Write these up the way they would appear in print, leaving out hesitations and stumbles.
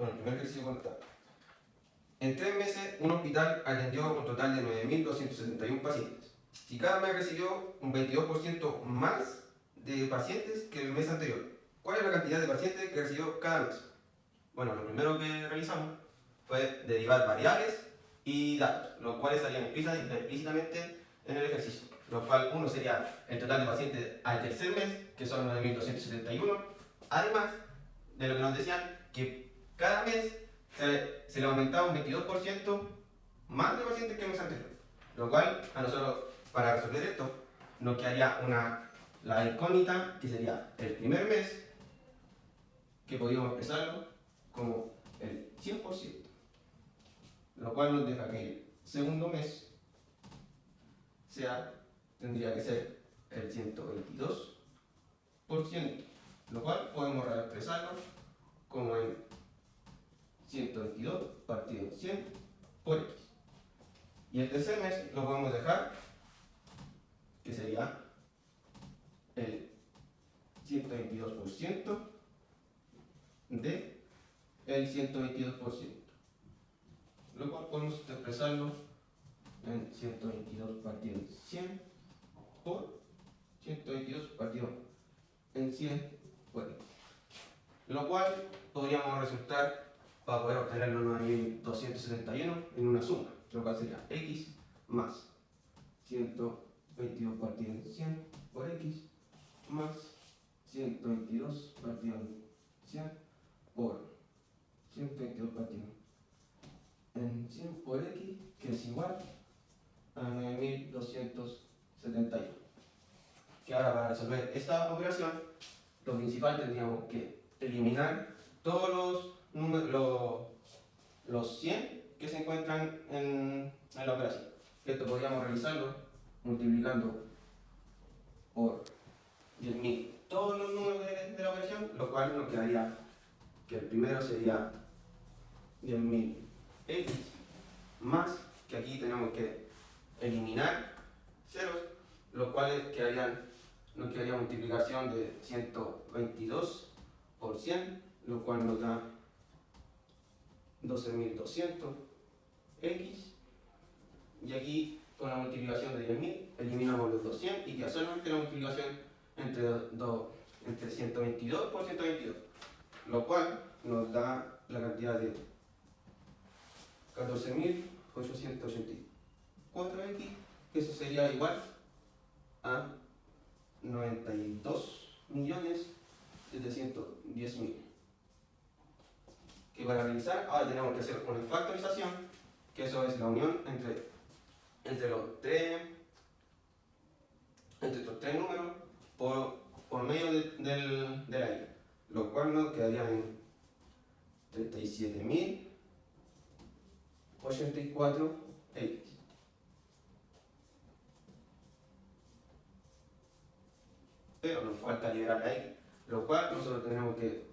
el primer ejercicio contable. En 3 meses, un hospital atendió un total de 9.271 pacientes. Si cada mes recibió un 22% más de pacientes que el mes anterior, ¿cuál es la cantidad de pacientes que recibió cada mes? Bueno, lo primero que realizamos fue derivar variables y datos, los cuales salían explícitamente en el ejercicio. Lo cual, uno sería el total de pacientes al tercer mes, que son 9.271, además de lo que nos decían que cada mes se le aumentaba un 22% más de pacientes que el mes anterior. Lo cual, a nosotros, para resolver esto, nos quedaría la incógnita, que sería el primer mes, que podríamos expresarlo como el 100%, lo cual nos deja que el segundo mes tendría que ser el 122%, lo cual podemos expresarlo como el 122 partido 100 por x. Y el tercer mes lo podemos dejar que sería el 122% de el 122%, lo cual podemos expresarlo en 122 partido en 100 por 122 partido en 100 por x, lo cual podríamos resultar para poder obtener los 9.271 en una suma, lo cual sería x más 122 partido en 100 por x más 122 partido en 100 por 122 partido en 100 por x, que es igual a 9.271. Que ahora, para resolver esta operación, lo principal tendríamos que eliminar todos los 100 que se encuentran en la operación. Esto podríamos realizarlo multiplicando por 10.000 todos los números de la operación, lo cual nos quedaría que el primero sería 10.000 x más, que aquí tenemos que eliminar ceros, los cuales nos quedaría multiplicación de 122 por 100, lo cual nos da 12.200 x, y aquí con la multiplicación de 10.000 eliminamos los 200 y queda solamente la multiplicación entre 122 por 122, lo cual nos da la cantidad de 14.884x, que eso sería igual a 92.710.000. Que para realizar, ahora tenemos que hacer una factorización, que eso es la unión entre estos tres números por medio de la y, lo cual nos quedaría en 37.084x. Pero nos falta llegar a la y, lo cual nosotros tenemos que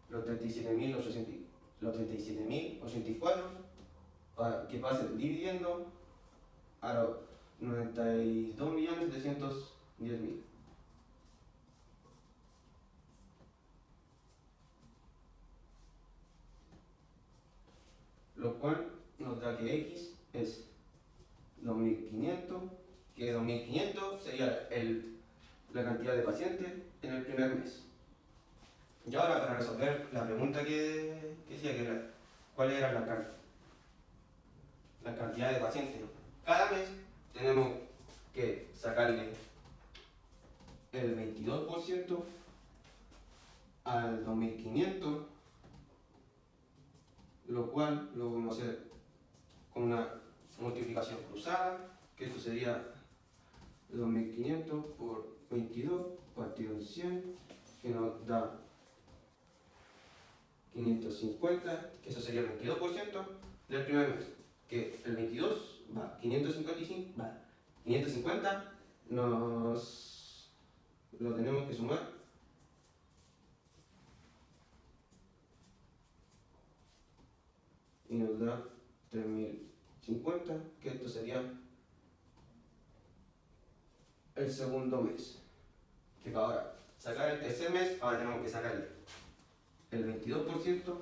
los 37.084 para que pasen dividiendo a los 92.710.000. Lo cual nos da que x es 2.500, que 2.500 sería la cantidad de pacientes en el primer mes. Y ahora, para resolver la pregunta que decía que era cuál era la cantidad de pacientes cada mes, tenemos que sacarle el 22% al 2.500, lo cual lo vamos a hacer con una multiplicación cruzada, que esto sería 2.500 por 22 partido en 100, que nos da 550, que eso sería el 22% del primer mes, que el 22 va 550 nos lo tenemos que sumar y nos da 3.050, que esto sería el segundo mes. Que para ahora sacar el tercer mes, ahora tenemos que sacarle el 22%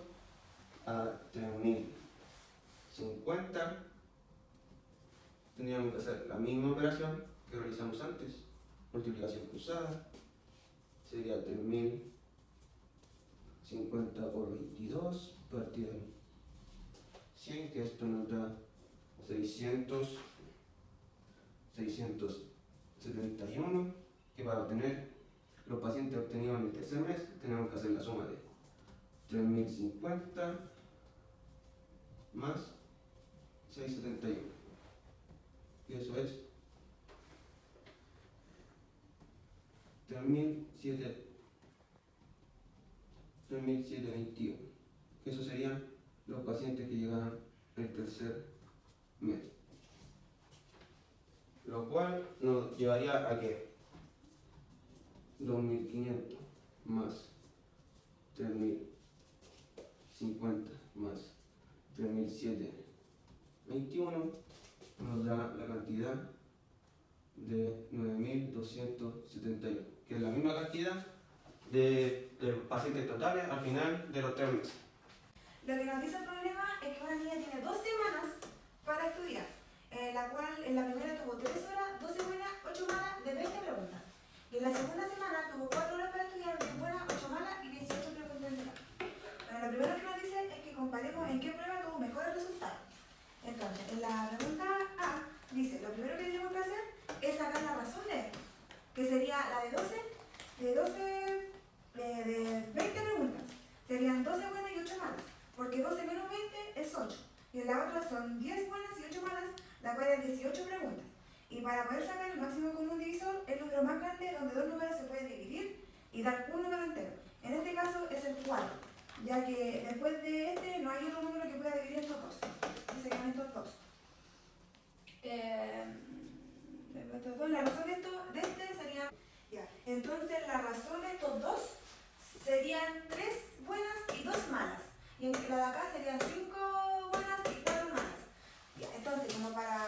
a 3050, tendríamos que hacer la misma operación que realizamos antes, multiplicación cruzada, sería 3050 por 22 partido 100, que esto nos da 671, que para obtener los pacientes obtenidos en el tercer mes tenemos que hacer la suma de 3050 más 671, y eso es 3721, que esos serían los pacientes que llegaron el tercer mes, lo cual nos llevaría a que 2500 más 3050 más 3721 nos da la cantidad de 9271, que es la misma cantidad de pacientes totales al final de los 3 meses. Lo que nos dice el problema es que una niña tiene 2 semanas para estudiar, la cual en la primera tuvo 3 horas, 12 buenas, 8 malas de 20 preguntas. Y en la segunda semana tuvo 4 horas para estudiar, 10 buenas, 8 malas y 18 preguntas. Bueno, lo primero que nos dice es que comparemos en qué prueba tuvo mejores resultados. Entonces, en la pregunta A dice, lo primero que tenemos que hacer es sacar la razón de esto, que sería la de 20 preguntas. Serían 12 buenas y 8 malas, porque 12 menos 20 es 8. Y en la otra son 10 buenas y 8 malas, la cual es 18 preguntas. Y para poder sacar el máximo común divisor, el número más grande donde dos números se pueden dividir y dar un número entero. En este caso es el 4, ya que después de este no hay otro número que pueda dividir estos dos. Y serían estos dos. La razón de este sería... Ya. Entonces la razón de estos dos serían 3 buenas y 2 malas. Y en la de acá serían 5 buenas y 4 malas. Ya. Entonces, como para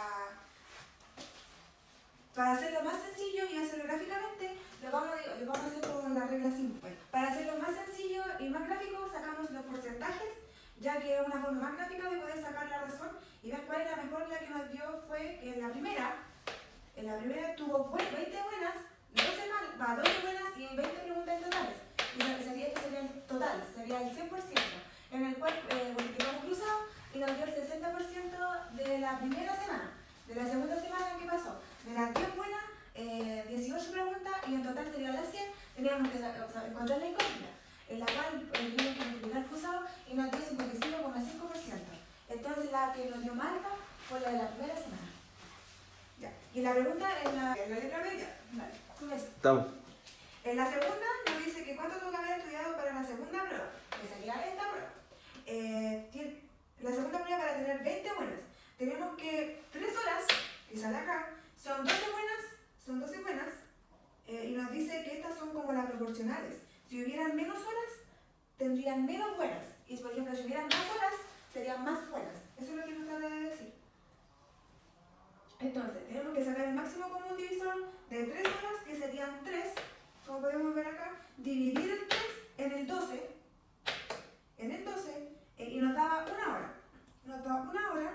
hacerlo más sencillo y hacerlo gráficamente, lo vamos a hacer con la regla 5. Para hacerlo más sencillo y más gráfico, sacamos los porcentajes, ya que es una forma más gráfica de poder sacar la razón y ver cuál es la mejor. La que nos dio fue que en la primera tuvo 20 buenas, 12 buenas y 20 preguntas totales. Y esto sería el total, sería el 100%, en el cual multiplicamos cruzado y nos dio el 60% de la primera semana. De la segunda semana, ¿qué pasó? De las 10 buenas, 18 preguntas y en total serían las 100. Teníamos que encontrar la incógnita, en la cual tuvimos que multiplicar cruzado y nos dio 55,5%. Entonces la que nos dio más alta fue la de la primera semana. Ya. Y la pregunta en la letra B, ya. Vale, con eso. Estamos. En la segunda nos dice que cuánto tengo que haber estudiado para la segunda prueba, que sería esta prueba. La segunda prueba, para tener 20 buenas, tenemos que 3 horas, que sale acá, son 12 buenas, y nos dice que estas son como las proporcionales. Si hubieran menos horas, tendrían menos buenas. Y por ejemplo, si hubieran más horas, serían más buenas. Eso es lo que nos trata de decir. Entonces, tenemos que sacar el máximo común divisor de 3 horas, que serían 3, como podemos ver acá, dividir el 3 en el 12, y nos daba una hora. Nos daba una hora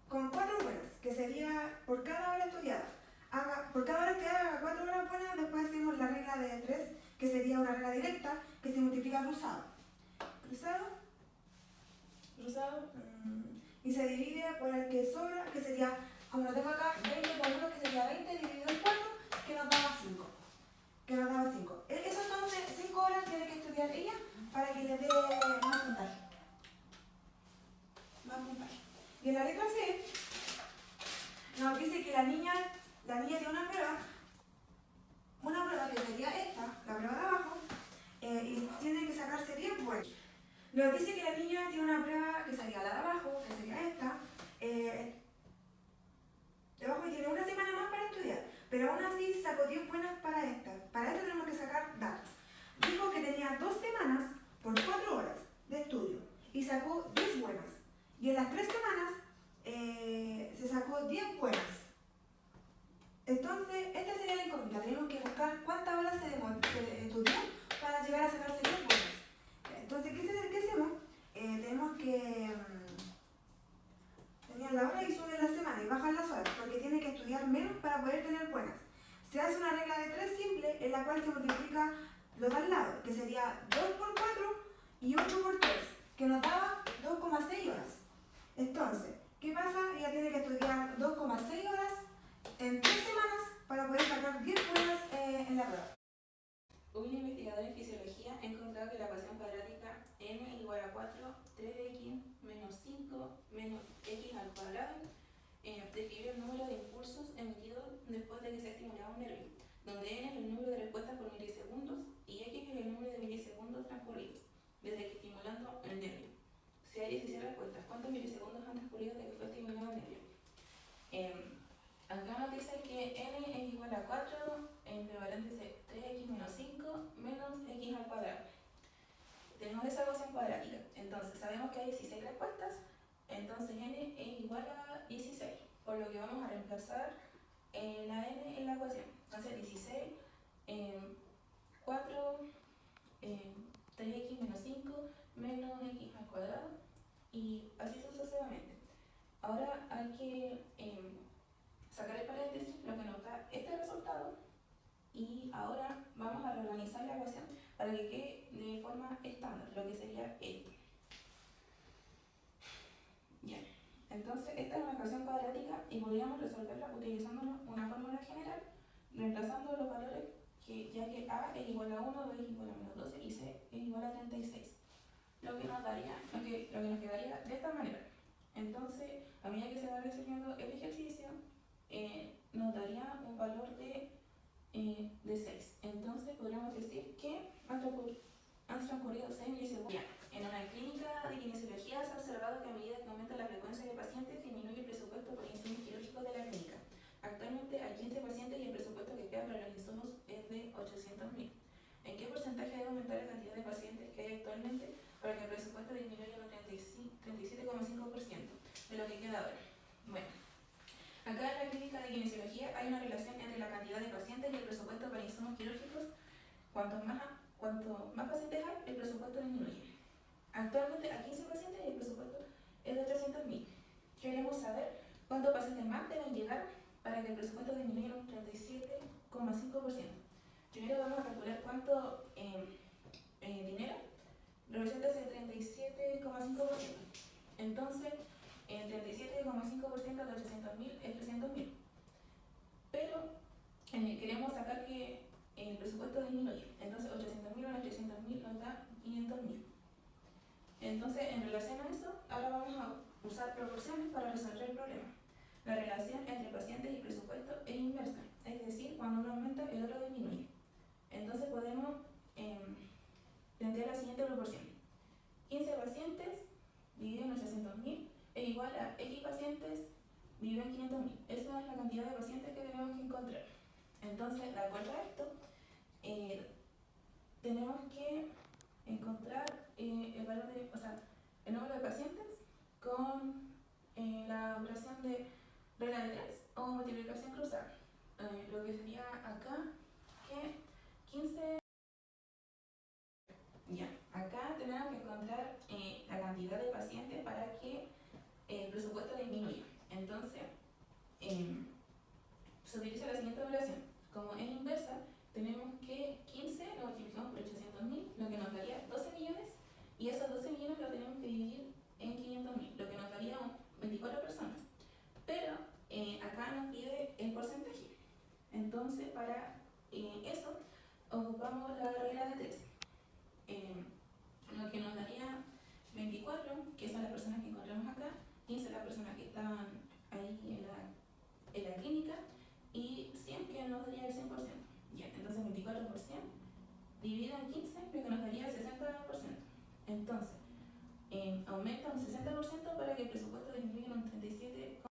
con 4 buenas, que sería por cada hora estudiada. Por cada hora que haga 4 horas buenas, después hacemos la regla de 3, que sería una regla directa, que se multiplica cruzado, y se divide por el que sobra, que sería, como lo tengo acá, 20 por 1, que sería 20 dividido en 4, que nos daba 5. Eso entonces, 5 horas tiene que estudiar ella para que le dé más puntaje. Y en la letra C nos dice que la niña tiene una prueba que sería esta, la prueba de abajo, y tiene que sacarse 10 buenas. Nos dice que la niña tiene una prueba que sería la de abajo, que sería esta, de abajo, y tiene una semana más para estudiar, pero aún así sacó 10 buenas para esta. Para esto tenemos que sacar datos. Dijo que tenía 2 semanas por 4 horas de estudio y sacó 10 buenas. Y en las 3 semanas se sacó 10 buenas. Entonces, esta sería la incógnita. Tenemos que buscar cuántas horas se estudió para llegar a sacarse 10 buenas. Entonces, ¿qué hacemos? Tenemos que por 3, que nos daba 2,6 horas. Entonces, ¿qué pasa? Ella tiene que estudiar 2,6 horas en 3 semanas para poder sacar 10 pruebas en la prueba. Un investigador en fisiología ha encontrado que la ecuación cuadrática n igual a 4, 3x menos 5 menos x al cuadrado describe el número de impulsos emitidos después de que se ha estimulado un nervio, donde n es el número de respuestas por milisegundos y x es el número de milisegundos transcurridos desde que estimulando el nervio. Si hay 16 respuestas, ¿cuántos milisegundos han transcurrido desde que fue estimulado el nervio? Acá nos dice que n es igual a 4, entre paréntesis 3x menos 5 menos x al cuadrado. Tenemos esa ecuación cuadrática, entonces sabemos que hay 16 respuestas, entonces n es igual a 16, por lo que vamos a reemplazar la n en la ecuación. Entonces 16, 4, 3x menos 5 menos x al cuadrado y así sucesivamente. Ahora hay que sacar el paréntesis, lo que nos da este resultado, y ahora vamos a reorganizar la ecuación para que quede de forma estándar, lo que sería esto. Ya, entonces esta es una ecuación cuadrática y podríamos resolverla utilizando una fórmula general, reemplazando los valores ya que a es igual a 1, b es igual a menos 12 y c es igual a 36. Lo que nos quedaría de esta manera. Entonces, a medida que se va resolviendo el ejercicio, nos daría un valor de 6. Entonces, podríamos decir que han transcurrido 6 milisegundos. En una clínica de kinesiología se ha observado que a medida que aumenta la frecuencia de pacientes, disminuye el presupuesto por insumos quirúrgicos de la clínica. Actualmente hay 15 pacientes y el presupuesto que queda para los insumos es de 800.000. ¿En qué porcentaje debe aumentar la cantidad de pacientes que hay actualmente para que el presupuesto disminuya un 37,5% de lo que queda ahora? Bueno, acá en la clínica de kinesiología hay una relación entre la cantidad de pacientes y el presupuesto para insumos quirúrgicos. Cuanto más pacientes hay, el presupuesto disminuye. Actualmente hay 15 pacientes y el presupuesto es de 800.000. Queremos saber cuántos pacientes más deben llegar para que el presupuesto disminuya un 37,5%. Primero vamos a calcular cuánto dinero representa ese 37,5%. Entonces, el 37,5% de 800.000 es 300.000. Pero queremos sacar que el presupuesto disminuye. Entonces, 800.000 menos 300.000 nos da 500.000. Entonces, en relación a eso, ahora vamos a usar proporciones para resolver el problema. La relación entre pacientes y presupuesto es inversa, es decir, cuando uno aumenta, el otro disminuye. Entonces podemos plantear la siguiente proporción. 15 pacientes dividido en 800.000 es igual a X pacientes dividido en 500.000. Esa es la cantidad de pacientes que tenemos que encontrar. Entonces, de acuerdo a esto, tenemos que encontrar el valor de, el número de pacientes con la operación de regla de 3 o multiplicación cruzada. Lo que sería acá que 15. Ya, acá tenemos que encontrar la cantidad de pacientes para que el presupuesto disminuya. Entonces, se utiliza la siguiente operación. Como es inversa, tenemos que 15 lo multiplicamos por 800.000, lo que nos daría 12 millones, y esos 12 millones lo tenemos que dividir en 500.000, lo que nos daría 24 personas. Pero acá nos pide el porcentaje. Entonces, para eso, ocupamos la regla de 3. Lo que nos daría 24, que son las personas que encontramos acá, 15 las personas que estaban ahí en la clínica, y 100 que nos daría el 100%. Ya, entonces 24% dividido en 15, lo que nos daría el 60%. Entonces, aumenta un 60% para que el presupuesto disminuya un 37,5%.